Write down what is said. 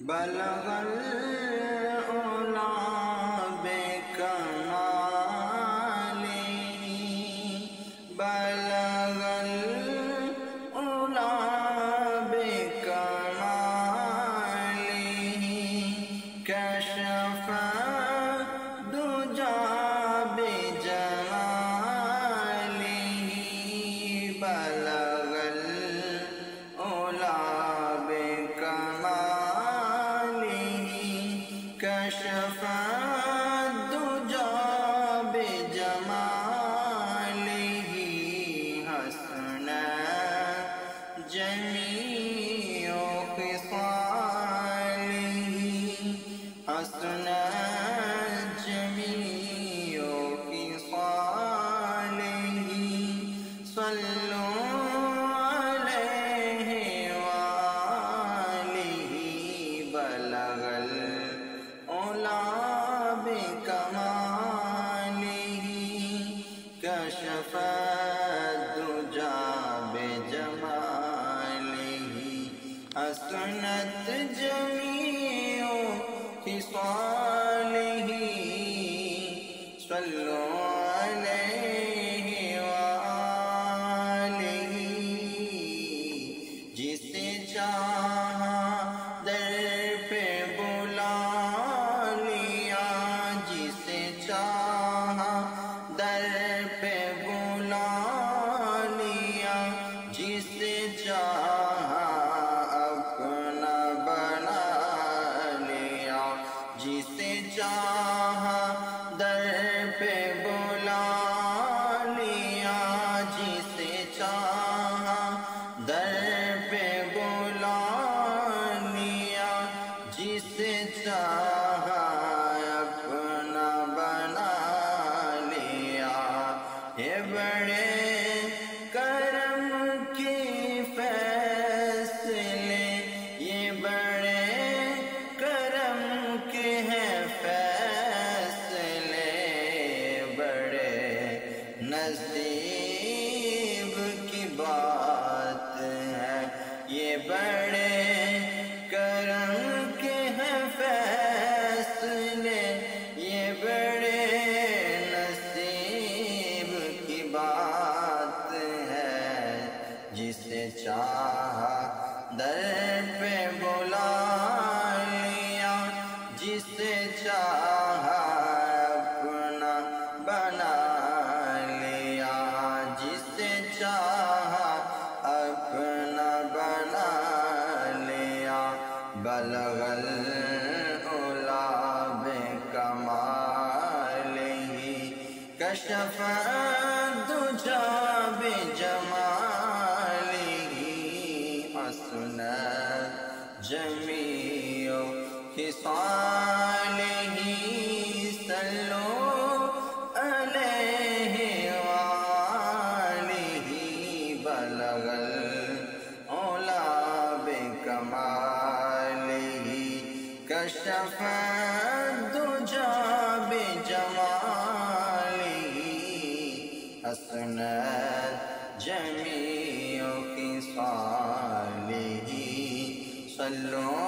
بلغ العلا بکمالہ، بلغ العلا بکمالہ، کشف الدجی بجمالہ، بلغ العلا کشف الدجی بجمالہ، حسنت جمیع خصالہ، حسنت جمیع خصالہ، صلوا علیہ وآلہ، بلغ العلا بکمالہ، کشف الدجی بجمالہ، حسنت جمیع خصالہ، صلوا علیہ وآلہ، جسے چاہا در پہ بلا لیا، جسے چاہا در پہ بلا لیا، جسے چاہا اپنا بنا لیا، جسے چاہا در پہ بلا لیا، جسے چاہا در پہ بلا لیا، جسے چاہا اپنا بنا لیا، یہ بڑے کرم کی فیصلے، یہ بڑے کرم کے ہیں فیصلے، بڑے نصیب کی بات ہے، یہ بڑے کرم کے ہیں فیصلے، یہ بڑے نصیب کی بات ہے، جسے چاہا در پہ بلا لیا، جسے چاہا اپنا بنا لیا، جسے چاہا اپنا بنا لیا، بلغ العلا بکمالہ، کشف الدجی بجمالہ، حسنت جمیع خصالہ، صلوا علیہ وآلہ، بلغ العلا بکمالہ، کشف الدجی بجمالہ، حسنت جمیع خصالہ، صلوا